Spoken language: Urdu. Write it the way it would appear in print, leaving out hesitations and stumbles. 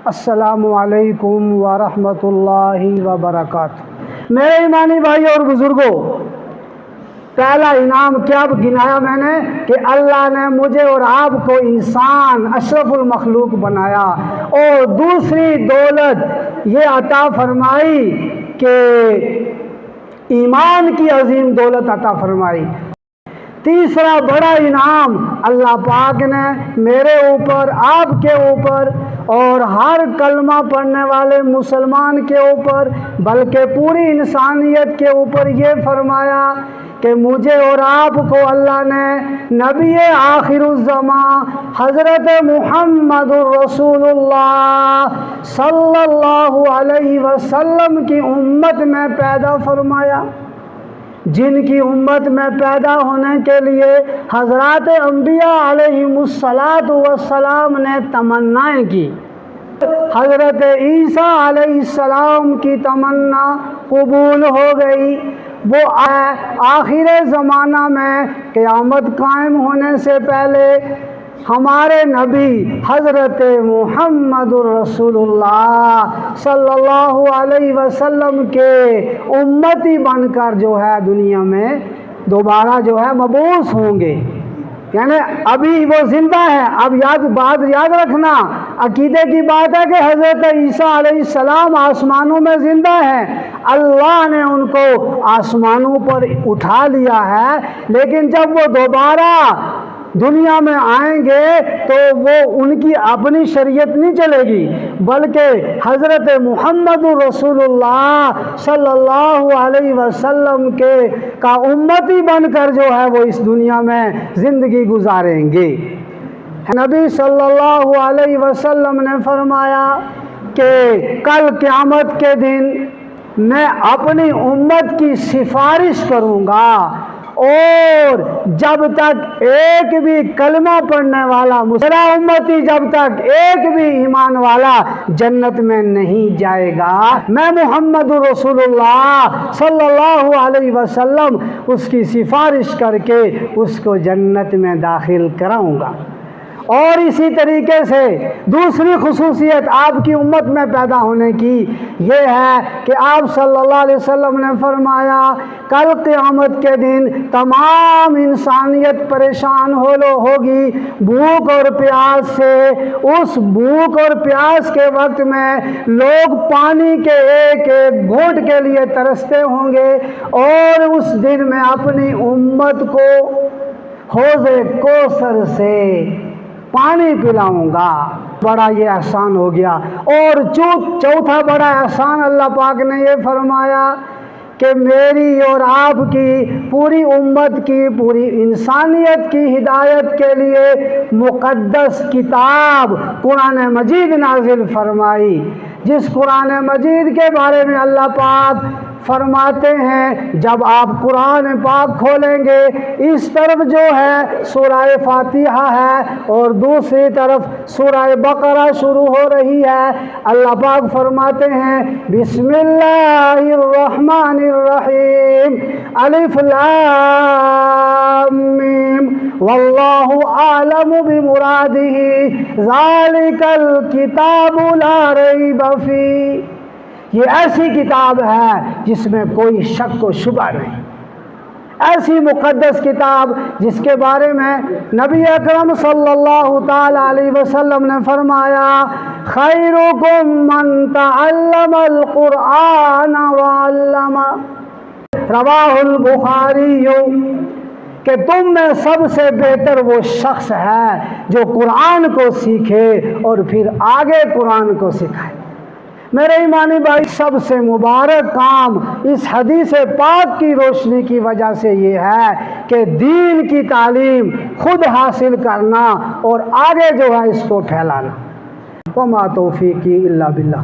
السلام علیکم ورحمۃ اللہ وبرکاتہ۔ میرے ایمانی بھائی اور بزرگوں، پہلا انعام کیا گنایا میں نے کہ اللہ نے مجھے اور آپ کو انسان اشرف المخلوق بنایا، اور دوسری دولت یہ عطا فرمائی کہ ایمان کی عظیم دولت عطا فرمائی۔ تیسرا بڑا انعام اللہ پاک نے میرے اوپر، آپ کے اوپر اور ہر کلمہ پڑھنے والے مسلمان کے اوپر، بلکہ پوری انسانیت کے اوپر یہ فرمایا کہ مجھے اور آپ کو اللہ نے نبی آخر الزمان حضرت محمد الرسول اللہ صلی اللہ علیہ وسلم کی امت میں پیدا فرمایا، جن کی امت میں پیدا ہونے کے لیے حضرات انبیاء علیہم السلام نے تمنائیں کی۔ حضرت عیسیٰ علیہ السلام کی تمنا قبول ہو گئی۔ وہ آخر زمانہ میں قیامت قائم ہونے سے پہلے ہمارے نبی حضرت محمد الرسول اللہ صلی اللہ علیہ وسلم کے امتی بن کر جو ہے دنیا میں دوبارہ جو ہے مبعوث ہوں گے، یعنی ابھی وہ زندہ ہے۔ اب بات یاد رکھنا، عقیدے کی بات ہے کہ حضرت عیسیٰ علیہ السلام آسمانوں میں زندہ ہیں، اللہ نے ان کو آسمانوں پر اٹھا لیا ہے، لیکن جب وہ دوبارہ دنیا میں آئیں گے تو وہ ان کی اپنی شریعت نہیں چلے گی، بلکہ حضرت محمد رسول اللہ صلی اللہ علیہ وسلم کا امتی بن کر جو ہے وہ اس دنیا میں زندگی گزاریں گے۔ نبی صلی اللہ علیہ وسلم نے فرمایا کہ کل قیامت کے دن میں اپنی امت کی سفارش کروں گا، اور جب تک ایک بھی کلمہ پڑھنے والا میرا امتی، جب تک ایک بھی ایمان والا جنت میں نہیں جائے گا، میں محمد رسول اللہ صلی اللہ علیہ وسلم اس کی سفارش کر کے اس کو جنت میں داخل کراؤں گا۔ اور اسی طریقے سے دوسری خصوصیت آپ کی امت میں پیدا ہونے کی یہ ہے کہ آپ صلی اللہ علیہ وسلم نے فرمایا کل قیامت کے دن تمام انسانیت پریشان ہوگی بھوک اور پیاس سے۔ اس بھوک اور پیاس کے وقت میں لوگ پانی کے ایک ایک گھونٹ کے لیے ترستے ہوں گے، اور اس دن میں اپنی امت کو حوض کوثر سے پانی پلاؤں گا۔ بڑا یہ احسان ہو گیا۔ اور چوتھا بڑا احسان اللہ پاک نے یہ فرمایا کہ میری اور آپ کی پوری امت کی، پوری انسانیت کی ہدایت کے لیے مقدس کتاب قرآن مجید نازل فرمائی، جس قرآن مجید کے بارے میں اللہ پاک فرماتے ہیں جب آپ قرآن پاک کھولیں گے، اس طرف جو ہے سورہ فاتحہ ہے اور دوسری طرف سورہ بقرہ شروع ہو رہی ہے۔ اللہ پاک فرماتے ہیں بسم اللہ الرحمن الرحیم، الف لام میم واللہ اعلم بمرادہ ذالک الکتاب لا ریب فیہ۔ یہ ایسی کتاب ہے جس میں کوئی شک و شبہ نہیں، ایسی مقدس کتاب جس کے بارے میں نبی اکرم صلی اللہ تعالی علیہ وسلم نے فرمایا خیرکم من تعلم القرآن وعلمہ، رواہ البخاری، کہ تم میں سب سے بہتر وہ شخص ہے جو قرآن کو سیکھے اور پھر آگے قرآن کو سکھائے۔ میرے ایمانی بھائی، سب سے مبارک کام اس حدیث پاک کی روشنی کی وجہ سے یہ ہے کہ دین کی تعلیم خود حاصل کرنا اور آگے جو ہے اس کو پھیلانا۔ وما توفیقی الا باللہ۔